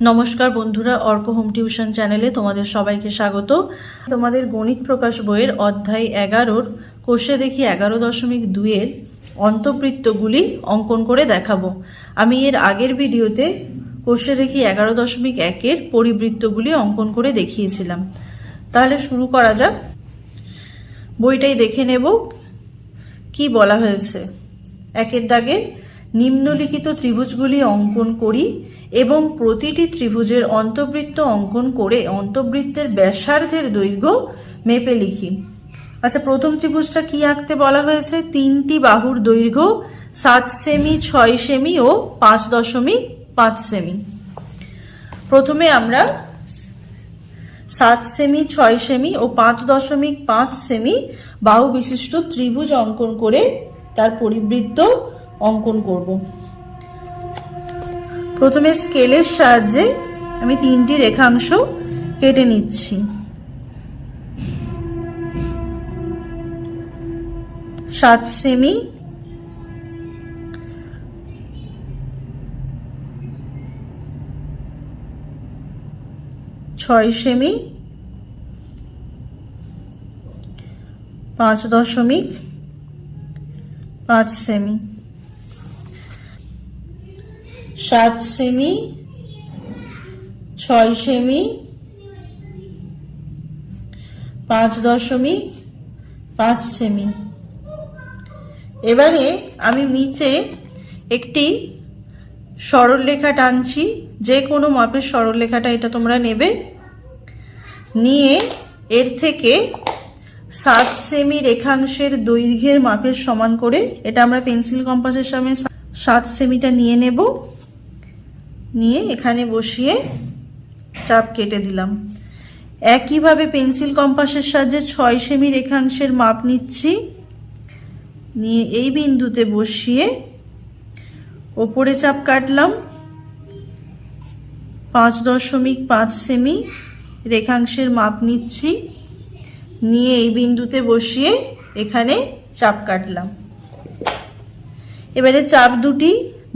নমস্কার বন্ধুরা, Arka home tuition চ্যানেলে তোমাদের সবাইকে স্বাগত। তোমাদের গণিত প্রকাশ বইয়ের অধ্যায় 11-র কোষে দেখি 11.2-এর অন্তবৃত্তগুলি অঙ্কন করে দেখাবো। আমি এর আগের ভিডিওতে কোষে দেখি 11.1-এর পরিবৃত্তগুলি অঙ্কন করে দেখিয়েছিলাম। তাহলে শুরু করা যাক। বইটাই দেখে নেব কি বলা হয়েছে। একের দাগে নিম্নলিখিত ত্রিভুজগুলি অঙ্কন করি এবং প্রতিটি ত্রিভুজের অন্তবৃত্ত অঙ্কন করে অন্তবৃত্তের ব্যাসার্ধের দৈর্ঘ্য মেপে লিখি। আচ্ছা, প্রথম ত্রিভুজটা কি আঁকতে বলা হয়েছে? তিনটি বাহুর দৈর্ঘ্য 7 সেমি, 6 সেমি ও 5.5 সেমি। প্রথমে আমরা 7 সেমি, 6 সেমি ও 5.5 সেমি বাহু বিশিষ্ট ত্রিভুজ অঙ্কন করে তার পরিবৃত্ত অঙ্কন করব। প্রথমে স্কেলের সাহায্যে আমি তিনটি রেখাংশ কেটে নিচ্ছি। 7 semi, 6 semi, 5.5 semi, 7 semi, 6 semi, 5.5 semi. এবারে আমি নিচে একটি সরলরেখা টানছি, যে কোনো মাপের সরলরেখাটা এটা তোমরা নেবে, নিয়ে এর থেকে 7 সেমি রেখাংশের দৈর্ঘ্যের মাপের সমান করে, এটা আমরা পেন্সিল কম্পাসের সামনে 7 সেমিটা নিয়ে নেব, নিয়ে এখানে বসিয়ে চাপ কেটে দিলাম। একইভাবে পেন্সিল কম্পাসের সাহায্যে 6 সেমি রেখাংশের মাপ নিচ্ছি, নিয়ে এই বিন্দুতে বসিয়ে ওপরে চাপ কাটলাম। 5.5 সেমি রেখাংশের মাপ নিচ্ছি, নিয়ে এই বিন্দুতে বসিয়ে এখানে চাপ কাটলাম। এবারে চাপ দুটি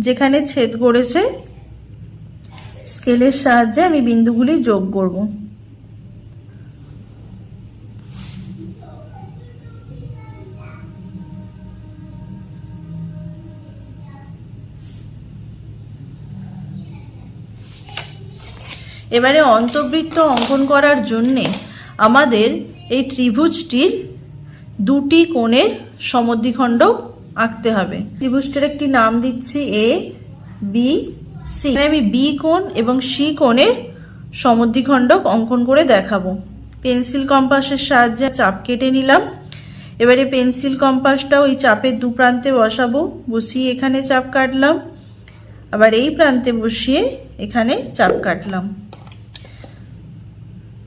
যেখানে ছেদ করেছে স্কেলের সাহায্যে আমি বিন্দুগুলি যোগ করব। এবারে অন্তবৃত্ত অঙ্কন করার জন্যে আমাদের এই ত্রিভুজটির দুটি কোণের সমদ্বিখণ্ডক আঁকতে হবে। ত্রিভুজটির একটি নাম দিচ্ছি এ বি সি। আমি বি কোণ এবং সি কোণের সমদ্বিখণ্ডক অঙ্কন করে দেখাবো। পেন্সিল কম্পাসের সাহায্যে চাপ কেটে নিলাম। এবারে পেন্সিল কম্পাসটা ওই চাপের দু প্রান্তে বসাবো, বসিয়ে এখানে চাপ কাটলাম, আবার এই প্রান্তে বসিয়ে এখানে চাপ কাটলাম।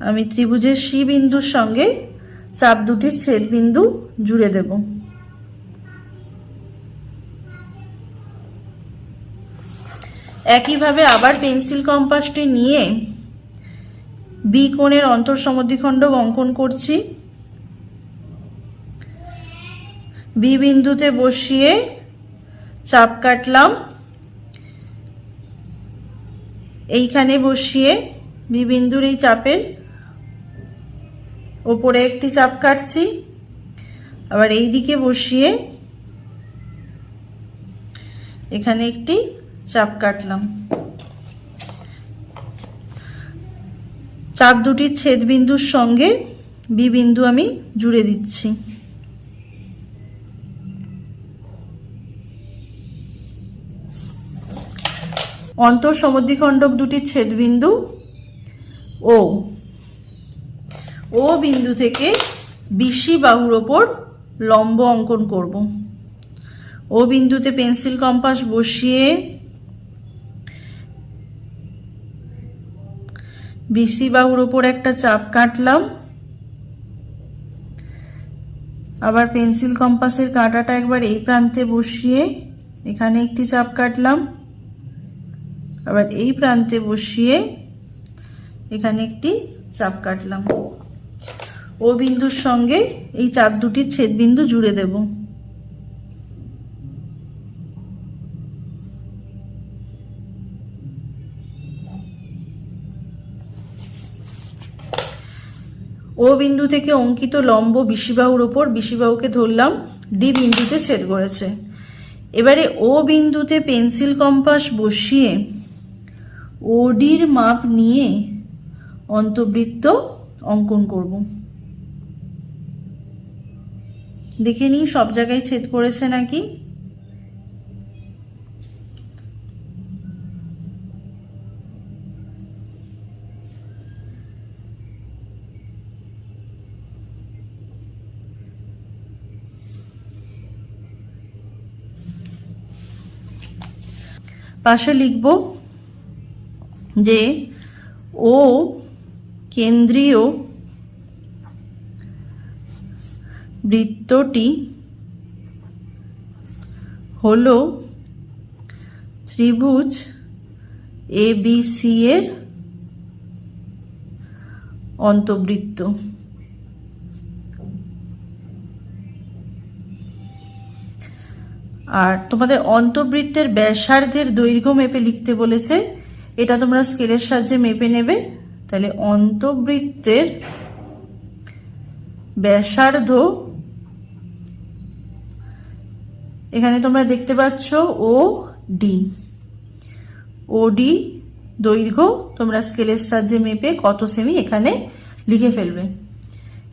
আমি ত্রিভুজের সি বিন্দুর সঙ্গে চাপ দুটির ছেদ বিন্দু জুড়ে দেব। একইভাবে আবার পেন্সিল কম্পাসটি নিয়ে বি কোণের অন্তঃসমদ্বিখণ্ডক অঙ্কন করছি। বি বিন্দুতে বসিয়ে চাপ কাটলাম, এইখানে বসিয়ে বি বিন্দুর এই চাপের ওপরে একটি চাপ কাটছি, আবার এই দিকে বসিয়ে এখানে একটি চাপ কাটলাম। চাপ দুটির ছেদ বিন্দুর সঙ্গে বি বিন্দু আমি জুড়ে দিচ্ছি। অন্তঃসমদ্বিখণ্ডক দুটির ছেদ বিন্দু ও বিন্দু থেকে বিসি বাহুর ওপর লম্ব অঙ্কন করব। ও বিন্দুতে পেন্সিল কম্পাস বসিয়ে বিসি বাহুর ওপর একটা চাপ কাটলাম, আবার পেন্সিল কম্পাসের কাঁটাটা একবার এই প্রান্তে বসিয়ে এখানে একটি চাপ কাটলাম, আবার এই প্রান্তে বসিয়ে এখানে একটি চাপ কাটলাম। ও বিন্দুর সঙ্গে এই চাপ দুটির ছেদ বিন্দু জুড়ে দেব। ও বিন্দু থেকে অঙ্কিত লম্ব বিশিবাহুর ওপর বিশিবাহুকে ধরলাম ডি বিন্দুতে ছেদ করেছে। এবারে ও বিন্দুতে পেন্সিল কম্পাস বসিয়ে ওডির মাপ নিয়ে অন্তবৃত্ত অঙ্কন করব। দেখে নিই সব জায়গায় ছেদ করেছে নাকি। পাশে লিখব যে ও কেন্দ্রীয় বৃত্তটি হলো ত্রিভুজ ABC এর অন্তবৃত্ত। আর তোমাদের অন্তবৃত্তের ব্যাসার্ধের দৈর্ঘ্য মেপে লিখতে বলেছে, এটা তোমরা স্কেলের সাহায্যে মেপে নেবে। তাহলে অন্তবৃত্তের ব্যাসার্ধ এখানে তোমরা দেখতে পাচ্ছ ওডি দৈর্ঘ্য তোমরা স্কেলের সাহায্যে মেপে কত সেমি এখানে লিখে ফেলবে।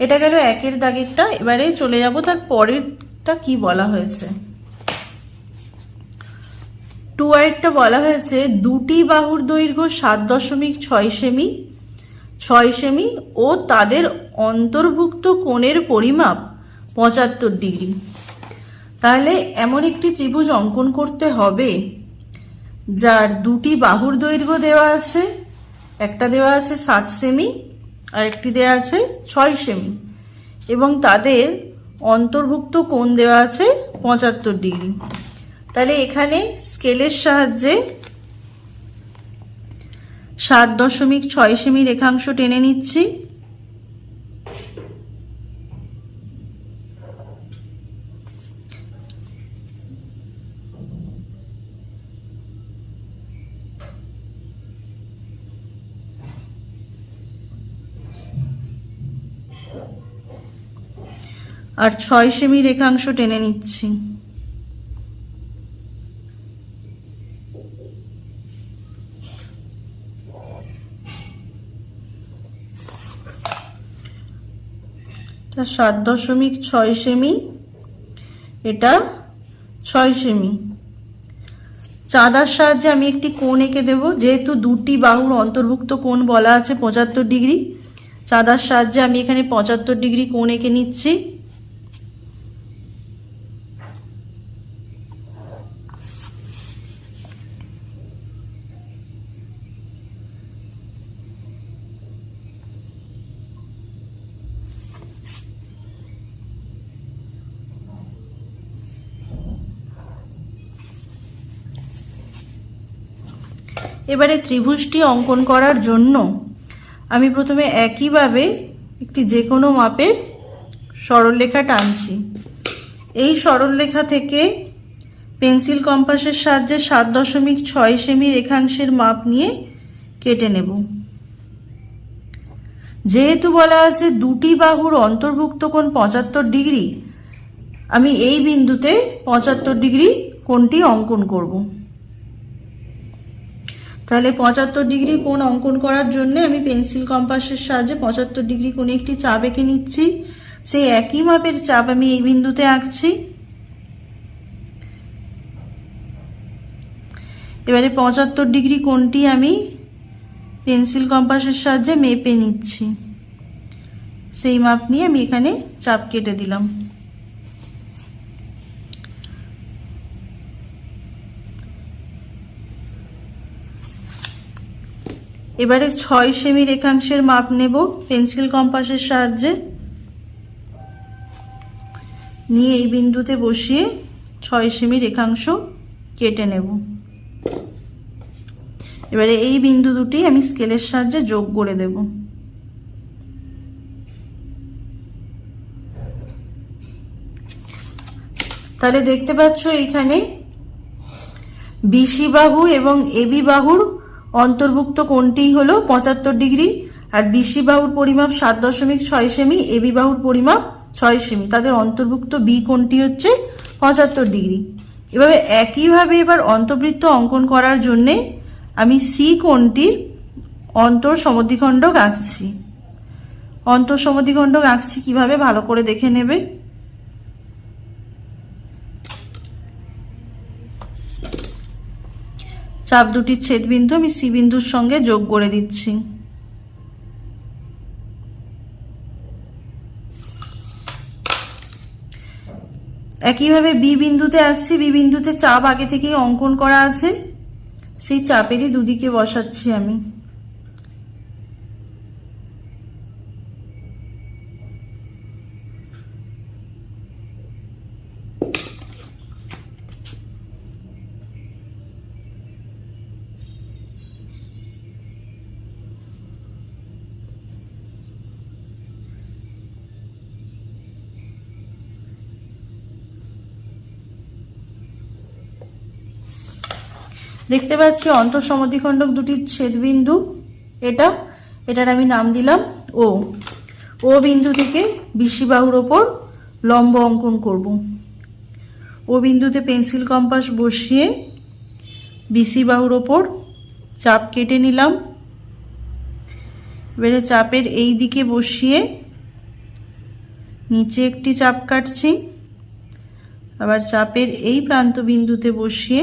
এটা গেল একের দাগেরটা। এবারে চলে যাব তার পরেরটা কি বলা হয়েছে। 2 বলা হয়েছে দুটি বাহুর দৈর্ঘ্য 7.6 সেমি ও তাদের অন্তর্ভুক্ত কোণের পরিমাপ 75 ডিগ্রি। তাহলে এমন একটি ত্রিভুজ অঙ্কন করতে হবে যার দুটি বাহুর দৈর্ঘ্য দেওয়া আছে, একটা দেওয়া আছে 7 সেমি আর একটি দেওয়া আছে 6 সেমি, এবং তাদের অন্তর্ভুক্ত কোণ দেওয়া আছে 75 ডিগ্রি। তাহলে এখানে স্কেলের সাহায্যে 7.6 সেমি রেখাংশ টেনে নিচ্ছি। আর 6 সেমি রেখাংশ টেনে নিচ্ছি। তা 7.6 সেমি, এটা 6 সেমি। চাঁদার সাহায্যে আমি একটি কোণ এঁকে দেব, যেহেতু দুটি বাহুর অন্তর্ভুক্ত কোণ বলা আছে 75 ডিগ্রি। চাঁদার সাহায্যে আমি এখানে 75 ডিগ্রি কোণ এঁকে নিচ্ছি। এবারে ত্রিভুজটি অঙ্কন করার জন্য আমি প্রথমে একইভাবে একটি যে কোনো মাপের সরলরেখা টানছি। এই সরলরেখা থেকে পেন্সিল কম্পাসের সাহায্যে 7.6 সেমি রেখাংশের মাপ নিয়ে কেটে নেব। যেহেতু বলা আছে দুটি বাহুর অন্তর্ভুক্ত কোণ 75 ডিগ্রি, আমি এই বিন্দুতে 75 ডিগ্রি কোণটি অঙ্কন করব। তাহলে 75 ডিগ্রি কোণ অঙ্কন করার জন্য আমি পেন্সিল কম্পাসের সাহায্যে 75 ডিগ্রি কোণে একটি চাপ এঁকে নিচ্ছি। সেই একই মাপের চাপ আমি এই বিন্দুতে আঁকছি। এবারে 75 ডিগ্রি কোণটি আমি পেন্সিল কম্পাসের সাহায্যে মেপে নিচ্ছি। সেই মাপ নিয়ে আমি এখানে চাপ কেটে দিলাম। এবারে 6 সেমি রেখাংশের মাপ নেব পেন্সিল কম্পাসের সাহায্যে, নিয়ে এই বিন্দুতে বসিয়ে 6 সেমি রেখাংশ কেটে নেব। এবারে এই বিন্দু দুটি আমি স্কেলের সাহায্যে যোগ করে দেব। তাহলে দেখতে পাচ্ছ এখানে বিসি বাহু এবং এবি বাহুর অন্তর্ভুক্ত কোণটি হলো 75 ডিগ্রি, আর বিসি বাহুর পরিমাপ 7.6 সেমি, এবি বাহুর পরিমাপ 6 সেমি। তাদের অন্তর্ভুক্ত বি কোণটি হচ্ছে 75 ডিগ্রি। এভাবে একইভাবে এবার অন্তবৃত্ত অঙ্কন করার জন্যে আমি সি কোণটির অন্তর সমদ্বিখণ্ডক আঁকছি। অন্তর সমদ্বিখণ্ডক আঁকছি কিভাবে ভালো করে দেখে নেবে। চাপ দুটির ছেদবিন্দু আমি সি বিন্দুর সঙ্গে যোগ করে দিচ্ছি। একইভাবে বি বিন্দুতে আঁকছি। বি বিন্দুতে চাপ আগে থেকেই অঙ্কন করা আছে, সেই চাপেরই দুদিকে বসাচ্ছি আমি। দেখতে পাচ্ছি অন্তঃসমদ্বিখণ্ডক দুটির ছেদবিন্দু এটার আমি নাম দিলাম ও। ও বিন্দু থেকে বিসি বাহুর ওপর লম্ব অঙ্কন করব। ও বিন্দুতে পেন্সিল কম্পাস বসিয়ে বিসি বাহুর ওপর চাপ কেটে নিলাম। এবারে চাপের এই দিকে বসিয়ে নিচে একটি চাপ কাটছি, আবার চাপের এই প্রান্ত বিন্দুতে বসিয়ে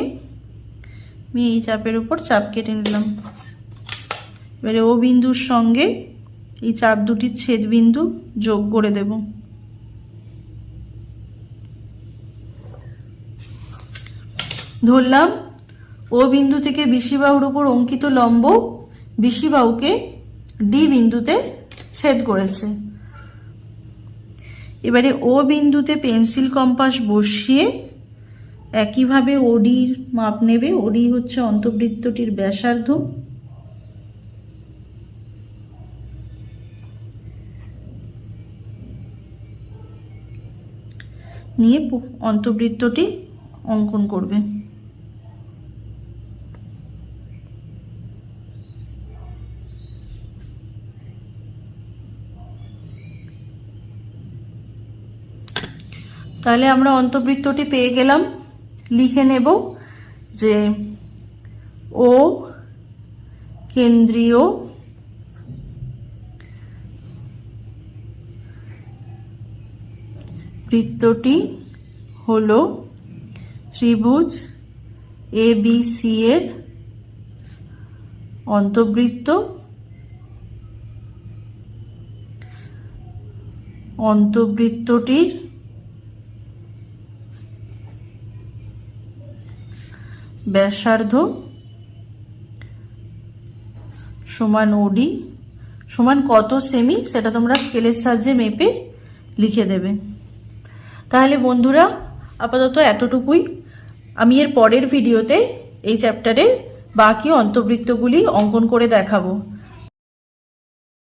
আমি এই চাপের উপর চাপ কেটে নিলাম। এবারে ও বিন্দুর সঙ্গে এই চাপ দুটির ছেদ বিন্দু যোগ করে দেব। ধরলাম ও বিন্দু থেকে বিসি বাহুর উপর অঙ্কিত লম্ব বিসি বাহুকে ডি বিন্দুতে ছেদ করেছে। এবারে ও বিন্দুতে পেন্সিল কম্পাস বসিয়ে একইভাবে ওডির মাপ নেবে। ওডি হচ্ছে অন্তবৃত্তটির ব্যাসার্ধ। নিয়ে অন্তবৃত্তটি অঙ্কন করবে। তাহলে আমরা অন্তবৃত্তটি পেয়ে গেলাম। লিখে নেব যে ও কেন্দ্রীয় বৃত্তটি হলো ত্রিভুজ এবিসি এর অন্তবৃত্ত। অন্তবৃত্তটির ব্যাসার্ধ সমান ওডি সমান কত সেমি সেটা তোমরা স্কেলের সাহায্যে মেপে লিখে দেবে। তাহলে বন্ধুরা আপাতত এতটুকুই। আমি এর পরের ভিডিওতে এই চ্যাপ্টারের বাকি অন্তবৃত্তগুলি অঙ্কন করে দেখাবো।